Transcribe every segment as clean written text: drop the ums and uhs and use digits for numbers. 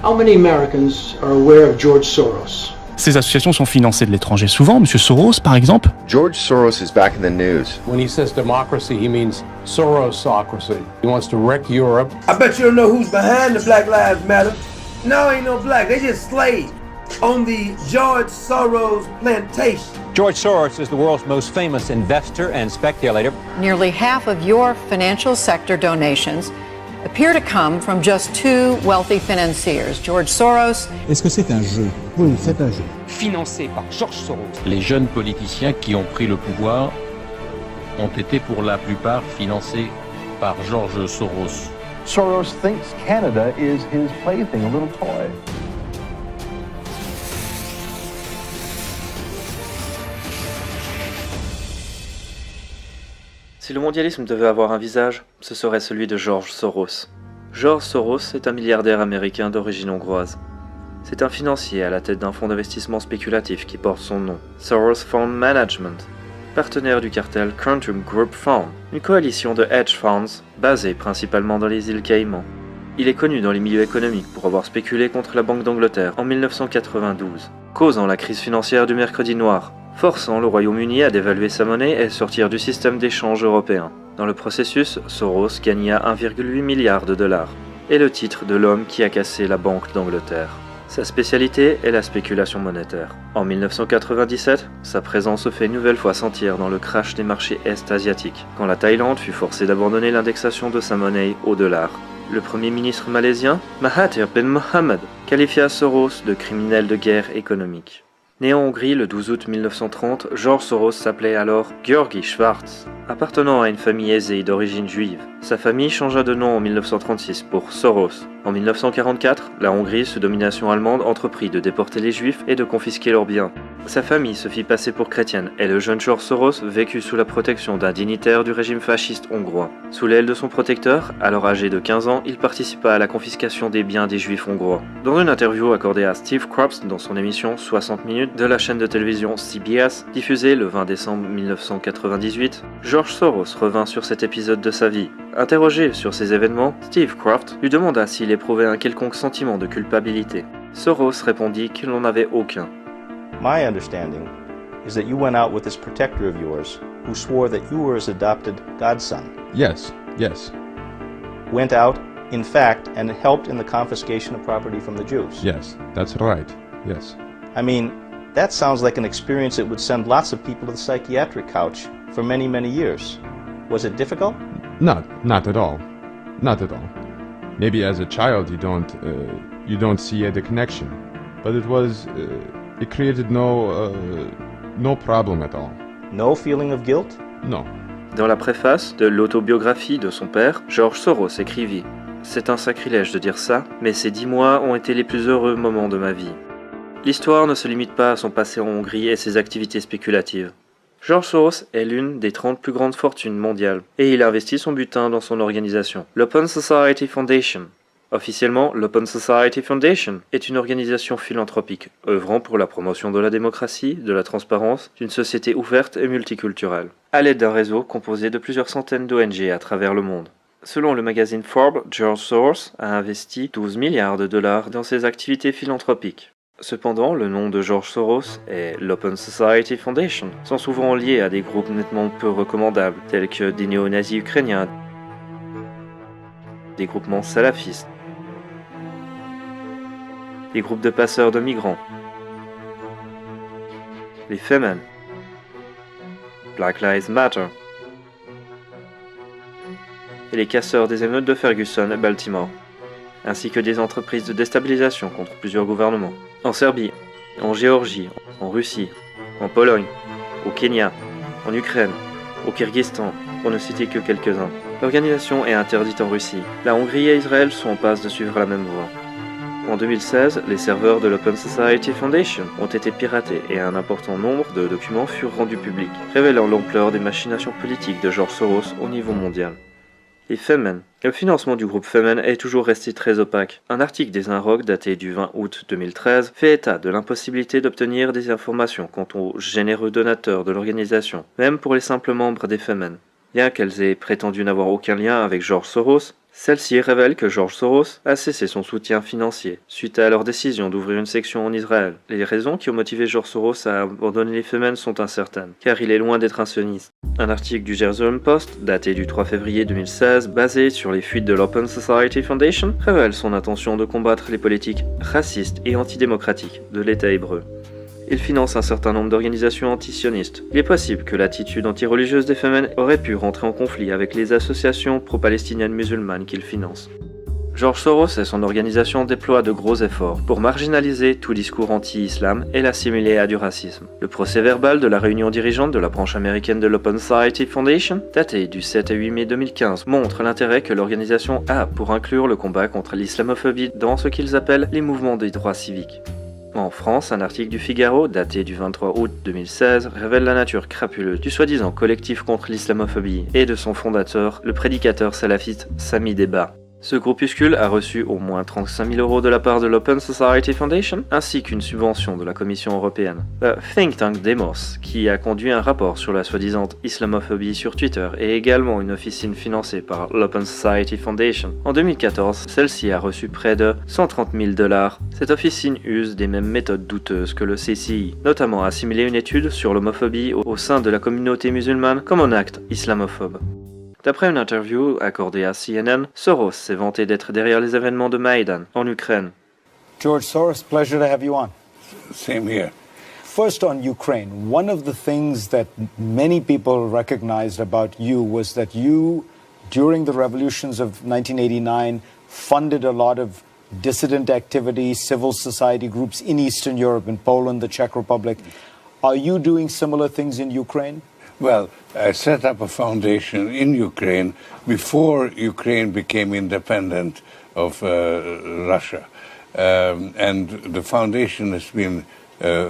How many Americans are aware of George Soros? Ces associations sont financées de l'étranger souvent. Monsieur Soros, par exemple. George Soros is back in the news. When he says democracy, he means Sorosocracy. He wants to wreck Europe. I bet you don't know who's behind the Black Lives Matter. No, ain't no black. They just slaves on the George Soros plantation. George Soros is the world's most famous investor and speculator. Nearly half of your financial sector donations appear to come from just two wealthy financiers, George Soros. Est-ce que c'est un jeu? Oui, c'est un jeu. Financé par George Soros. Les jeunes politiciens qui ont pris le pouvoir ont été pour la plupart financés par George Soros. Soros thinks Canada is his plaything, a little toy. Si le mondialisme devait avoir un visage, ce serait celui de George Soros. George Soros est un milliardaire américain d'origine hongroise. C'est un financier à la tête d'un fonds d'investissement spéculatif qui porte son nom, Soros Fund Management, partenaire du cartel Quantum Group Fund, une coalition de hedge funds basée principalement dans les îles Caïmans. Il est connu dans les milieux économiques pour avoir spéculé contre la Banque d'Angleterre en 1992, causant la crise financière du mercredi noir, forçant le Royaume-Uni à dévaluer sa monnaie et sortir du système d'échange européen. Dans le processus, Soros gagna 1,8 milliard de dollars, et le titre de l'homme qui a cassé la Banque d'Angleterre. Sa spécialité est la spéculation monétaire. En 1997, sa présence se fait une nouvelle fois sentir dans le crash des marchés est-asiatiques, quand la Thaïlande fut forcée d'abandonner l'indexation de sa monnaie au dollar. Le premier ministre malaisien, Mahathir bin Mohamad, qualifia Soros de criminel de guerre économique. Né en Hongrie le 12 août 1930, George Soros s'appelait alors György Schwarz, appartenant à une famille aisée d'origine juive. Sa famille changea de nom en 1936 pour Soros. En 1944, la Hongrie, sous domination allemande, entreprit de déporter les juifs et de confisquer leurs biens. Sa famille se fit passer pour chrétienne et le jeune George Soros vécut sous la protection d'un dignitaire du régime fasciste hongrois. Sous l'aile de son protecteur, alors âgé de 15 ans, il participa à la confiscation des biens des juifs hongrois. Dans une interview accordée à Steve Krupps dans son émission 60 minutes de la chaîne de télévision CBS, diffusée le 20 décembre 1998, George Soros revint sur cet épisode de sa vie. Interrogé sur ces événements, Steve Krupps lui demanda s'il éprouvait un quelconque sentiment de culpabilité. Soros répondit qu'il n'en avait aucun. My understanding is that you went out with this protector of yours who swore that you were his adopted godson. Yes. Went out, in fact, and helped in the confiscation of property from the Jews. Yes, that's right. Yes. I mean, that sounds like an experience that would send lots of people to the psychiatric couch for many, many years. Was it difficult? Not at all. Not at all. Maybe as a child you don't see the connection, but it created no problem at all. No feeling of guilt? No. Dans la préface de l'autobiographie de son père, George Soros écrivit « C'est un sacrilège de dire ça, mais ces 10 mois ont été les plus heureux moments de ma vie. » L'histoire ne se limite pas à son passé en Hongrie et ses activités spéculatives. George Soros est l'une des 30 plus grandes fortunes mondiales, et il investit son butin dans son organisation, l'Open Society Foundation. Officiellement, l'Open Society Foundation est une organisation philanthropique, œuvrant pour la promotion de la démocratie, de la transparence, d'une société ouverte et multiculturelle, à l'aide d'un réseau composé de plusieurs centaines d'ONG à travers le monde. Selon le magazine Forbes, George Soros a investi 12 milliards de dollars dans ses activités philanthropiques. Cependant, le nom de George Soros et l'Open Society Foundation sont souvent liés à des groupes nettement peu recommandables, tels que des néo-nazis ukrainiens, des groupements salafistes, des groupes de passeurs de migrants, les Femen, Black Lives Matter, et les casseurs des émeutes de Ferguson et Baltimore, ainsi que des entreprises de déstabilisation contre plusieurs gouvernements. En Serbie, en Géorgie, en Russie, en Pologne, au Kenya, en Ukraine, au Kyrgyzstan, pour ne citer que quelques-uns. L'organisation est interdite en Russie. La Hongrie et Israël sont en passe de suivre la même voie. En 2016, les serveurs de l'Open Society Foundation ont été piratés et un important nombre de documents furent rendus publics, révélant l'ampleur des machinations politiques de George Soros au niveau mondial. Les Femen. Le financement du groupe Femen est toujours resté très opaque. Un article des Inrocks daté du 20 août 2013 fait état de l'impossibilité d'obtenir des informations quant aux généreux donateurs de l'organisation, même pour les simples membres des Femen. Bien qu'elles aient prétendu n'avoir aucun lien avec George Soros, Celle-ci révèle que George Soros a cessé son soutien financier suite à leur décision d'ouvrir une section en Israël. Les raisons qui ont motivé George Soros à abandonner les Femen sont incertaines, car il est loin d'être un sioniste. Un article du Jerusalem Post, daté du 3 février 2016, basé sur les fuites de l'Open Society Foundation, révèle son intention de combattre les politiques racistes et antidémocratiques de l'État hébreu. Il finance un certain nombre d'organisations anti-sionistes. Il est possible que l'attitude anti-religieuse des Femen aurait pu rentrer en conflit avec les associations pro-palestiniennes musulmanes qu'il finance. George Soros et son organisation déploient de gros efforts pour marginaliser tout discours anti-islam et l'assimiler à du racisme. Le procès-verbal de la réunion dirigeante de la branche américaine de l'Open Society Foundation, daté du 7 et 8 mai 2015, montre l'intérêt que l'organisation a pour inclure le combat contre l'islamophobie dans ce qu'ils appellent les mouvements des droits civiques. En France, un article du Figaro, daté du 23 août 2016, révèle la nature crapuleuse du soi-disant collectif contre l'islamophobie et de son fondateur, le prédicateur salafiste Sami Deba. Ce groupuscule a reçu au moins 35 000 € de la part de l'Open Society Foundation, ainsi qu'une subvention de la Commission européenne. Le think tank Demos, qui a conduit un rapport sur la soi-disant islamophobie sur Twitter, est également une officine financée par l'Open Society Foundation. En 2014, celle-ci a reçu près de 130 000 $. Cette officine use des mêmes méthodes douteuses que le CCI, notamment assimiler une étude sur l'homophobie au sein de la communauté musulmane comme un acte islamophobe. D'après une interview accordée à CNN, Soros s'est vanté d'être derrière les événements de Maïdan, en Ukraine. George Soros, pleasure to have you on. Same here. First on Ukraine, one of the things that many people recognized about you was that you, during the revolutions of 1989, funded a lot of dissident activity, civil society groups in Eastern Europe, in Poland, the Czech Republic. Are you doing similar things in Ukraine? Well, I set up a foundation in Ukraine before Ukraine became independent of Russia. And the foundation has been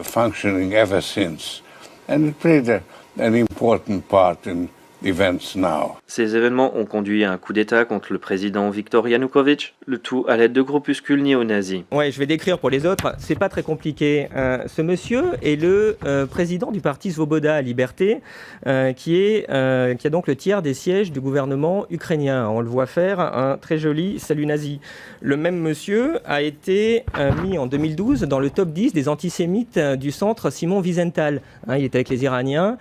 functioning ever since. And it played an important part in events now. Ces événements ont conduit à un coup d'État contre le président Viktor Yanukovych, le tout à l'aide de groupuscules néo-nazis. Ouais, je vais décrire pour les autres, c'est pas très compliqué. Ce monsieur est le président du parti Svoboda Liberté, qui a donc le tiers des sièges du gouvernement ukrainien. On le voit faire un très joli salut nazi. Le même monsieur a été mis en 2012 dans le top 10 des antisémites du centre Simon Wiesenthal. Il était avec les Iraniens.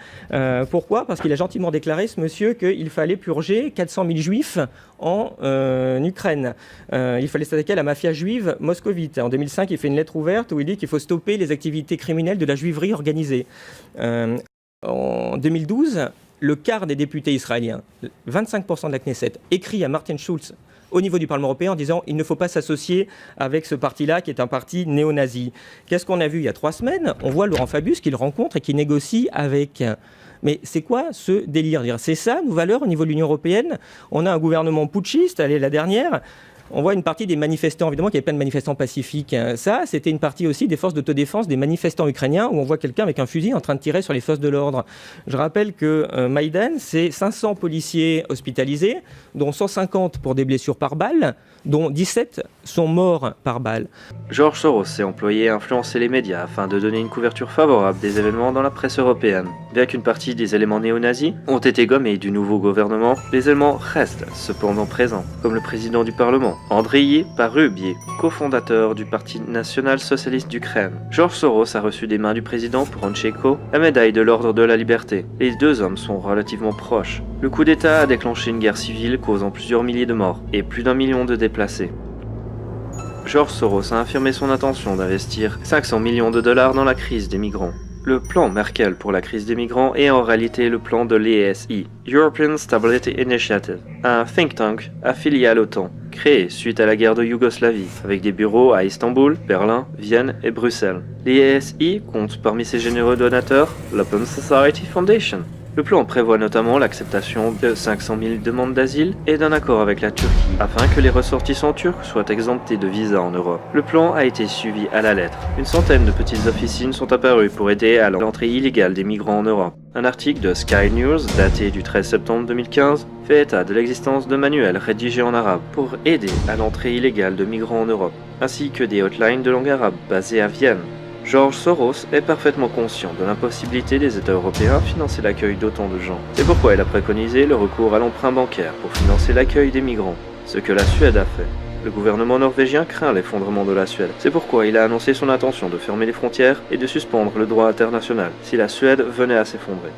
Pourquoi ? Parce qu'il a gentiment déclaré, ce monsieur, qu'il fallait purger 400 000 juifs en Ukraine. Il fallait s'attaquer à la mafia juive moscovite. En 2005, il fait une lettre ouverte où il dit qu'il faut stopper les activités criminelles de la juiverie organisée. En 2012, le quart des députés israéliens, 25% de la Knesset, écrit à Martin Schulz au niveau du Parlement européen en disant il ne faut pas s'associer avec ce parti-là qui est un parti néo-nazi. Qu'est-ce qu'on a vu il y a 3 semaines ? On voit Laurent Fabius qui le rencontre et qui négocie avec... Mais c'est quoi ce délire ? C'est ça nos valeurs au niveau de l'Union européenne ? On a un gouvernement putschiste, elle est la dernière. On voit une partie des manifestants, évidemment qu'il y avait plein de manifestants pacifiques. Ça, c'était une partie aussi des forces d'autodéfense des manifestants ukrainiens où on voit quelqu'un avec un fusil en train de tirer sur les forces de l'ordre. Je rappelle que Maïdan, c'est 500 policiers hospitalisés, dont 150 pour des blessures par balle, dont 17 sont morts par balle. George Soros s'est employé à influencer les médias afin de donner une couverture favorable des événements dans la presse européenne. Bien qu'une partie des éléments néo-nazis ont été gommés du nouveau gouvernement, les éléments restent cependant présents, comme le président du Parlement, Andriy Parubier, cofondateur du Parti national-socialiste d'Ukraine. George Soros a reçu des mains du président Poroshenko la médaille de l'Ordre de la Liberté. Les deux hommes sont relativement proches. Le coup d'État a déclenché une guerre civile causant plusieurs milliers de morts et plus d'1 million de déplacés. George Soros a affirmé son intention d'investir 500 millions de dollars dans la crise des migrants. Le plan Merkel pour la crise des migrants est en réalité le plan de l'ESI, European Stability Initiative, un think tank affilié à l'OTAN, créé suite à la guerre de Yougoslavie, avec des bureaux à Istanbul, Berlin, Vienne et Bruxelles. L'ESI compte parmi ses généreux donateurs l'Open Society Foundation. Le plan prévoit notamment l'acceptation de 500 000 demandes d'asile et d'un accord avec la Turquie, afin que les ressortissants turcs soient exemptés de visa en Europe. Le plan a été suivi à la lettre. Une centaine de petites officines sont apparues pour aider à l'entrée illégale des migrants en Europe. Un article de Sky News, daté du 13 septembre 2015, fait état de l'existence de manuels rédigés en arabe pour aider à l'entrée illégale de migrants en Europe, ainsi que des hotlines de langue arabe basées à Vienne. George Soros est parfaitement conscient de l'impossibilité des États européens de financer l'accueil d'autant de gens. C'est pourquoi il a préconisé le recours à l'emprunt bancaire pour financer l'accueil des migrants. ce que la Suède a fait. Le gouvernement norvégien craint l'effondrement de la Suède. C'est pourquoi il a annoncé son intention de fermer les frontières et de suspendre le droit international si la Suède venait à s'effondrer.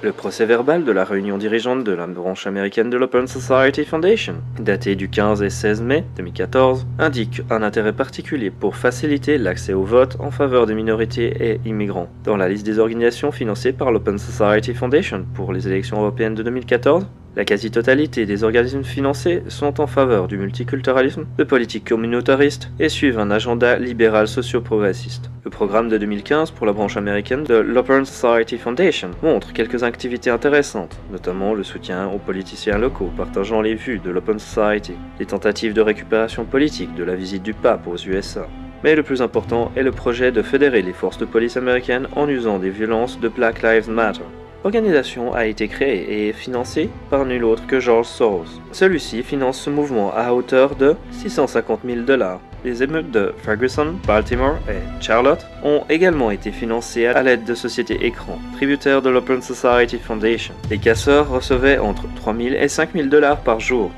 Le procès-verbal de la réunion dirigeante de la branche américaine de l'Open Society Foundation, daté du 15 et 16 mai 2014, indique un intérêt particulier pour faciliter l'accès au vote en faveur des minorités et immigrants. Dans la liste des organisations financées par l'Open Society Foundation pour les élections européennes de 2014, la quasi-totalité des organismes financés sont en faveur du multiculturalisme, de politiques communautaristes et suivent un agenda libéral socio-progressiste. Le programme de 2015 pour la branche américaine de l'Open Society Foundation montre quelques activités intéressantes, notamment le soutien aux politiciens locaux partageant les vues de l'Open Society, les tentatives de récupération politique de la visite du pape aux USA. Mais le plus important est le projet de fédérer les forces de police américaines en usant des violences de Black Lives Matter. L'organisation a été créée et est financée par nul autre que George Soros. Celui-ci finance ce mouvement à hauteur de $650 000. Les émeutes de Ferguson, Baltimore et Charlotte ont également été financées à l'aide de sociétés écrans, tributaires de l'Open Society Foundation. Les casseurs recevaient entre $3 000 et $5 000 par jour.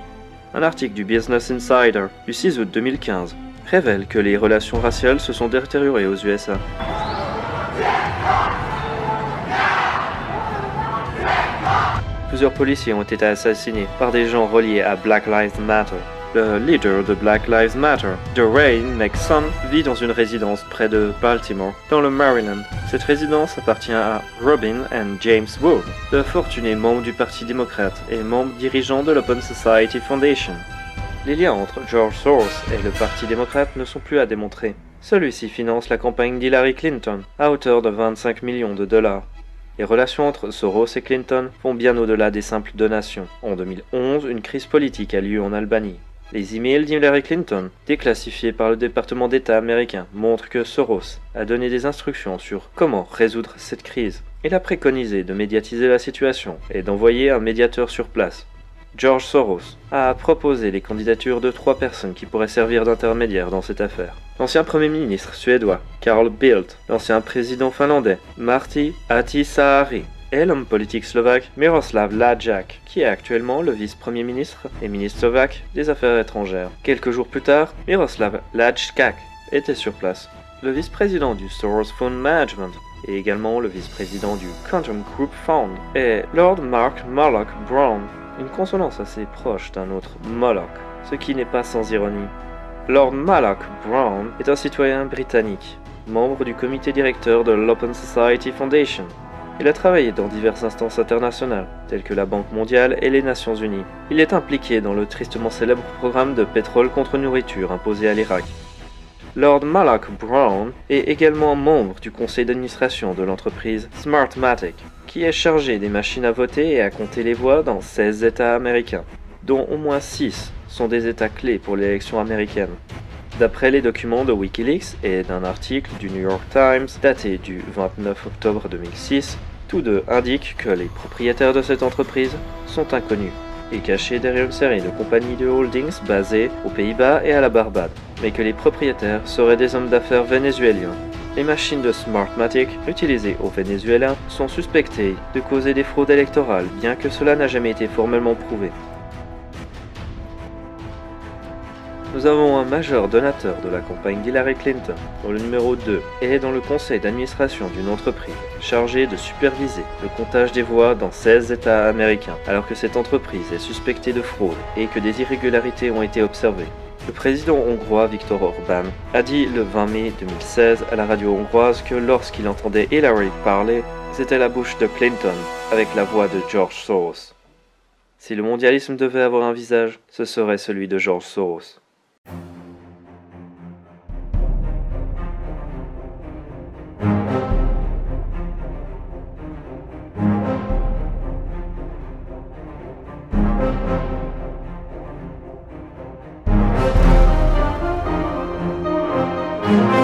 Un article du Business Insider du 6 août 2015 révèle que les relations raciales se sont détériorées aux USA. Plusieurs policiers ont été assassinés par des gens reliés à Black Lives Matter. Le leader de Black Lives Matter, Dwayne Nixon, vit dans une résidence près de Baltimore, dans le Maryland. Cette résidence appartient à Robin and James Wood, de fortunés membres du Parti démocrate et membres dirigeants de l'Open Society Foundation. Les liens entre George Soros et le Parti démocrate ne sont plus à démontrer. Celui-ci finance la campagne d'Hillary Clinton à hauteur de $25 millions. Les relations entre Soros et Clinton vont bien au-delà des simples donations. En 2011, une crise politique a lieu en Albanie. Les emails d'Hillary Clinton, déclassifiés par le département d'État américain, montrent que Soros a donné des instructions sur comment résoudre cette crise. Il a préconisé de médiatiser la situation et d'envoyer un médiateur sur place. George Soros a proposé les candidatures de 3 personnes qui pourraient servir d'intermédiaires dans cette affaire. L'ancien Premier ministre suédois, Carl Bildt, l'ancien président finlandais, Martti Ahtisaari, et l'homme politique slovaque, Miroslav Lajčák, qui est actuellement le vice-premier ministre et ministre slovaque des Affaires étrangères. Quelques jours plus tard, Miroslav Lajčák était sur place. Le vice-président du Soros Fund Management et également le vice-président du Quantum Group Fund est Lord Mark Moloch Brown, une consonance assez proche d'un autre Moloch, ce qui n'est pas sans ironie. Lord Moloch Brown est un citoyen britannique, membre du comité directeur de l'Open Society Foundation. Il a travaillé dans diverses instances internationales, telles que la Banque mondiale et les Nations unies. Il est impliqué dans le tristement célèbre programme de pétrole contre nourriture imposé à l'Irak. Lord Moloch Brown est également membre du conseil d'administration de l'entreprise Smartmatic, qui est chargé des machines à voter et à compter les voix dans 16 États américains, dont au moins 6 sont des États clés pour l'élection américaine. D'après les documents de Wikileaks et d'un article du New York Times daté du 29 octobre 2006, tous deux indiquent que les propriétaires de cette entreprise sont inconnus et cachés derrière une série de compagnies de holdings basées aux Pays-Bas et à la Barbade, mais que les propriétaires seraient des hommes d'affaires vénézuéliens. Les machines de Smartmatic utilisées au Venezuela sont suspectées de causer des fraudes électorales, bien que cela n'a jamais été formellement prouvé. Nous avons un majeur donateur de la campagne d'Hillary Clinton, dont le numéro 2 est dans le conseil d'administration d'une entreprise chargée de superviser le comptage des voix dans 16 États américains, alors que cette entreprise est suspectée de fraude et que des irrégularités ont été observées. Le président hongrois Viktor Orbán a dit le 20 mai 2016 à la radio hongroise que lorsqu'il entendait Hillary parler, c'était la bouche de Clinton avec la voix de George Soros. Si le mondialisme devait avoir un visage, ce serait celui de George Soros. Thank you.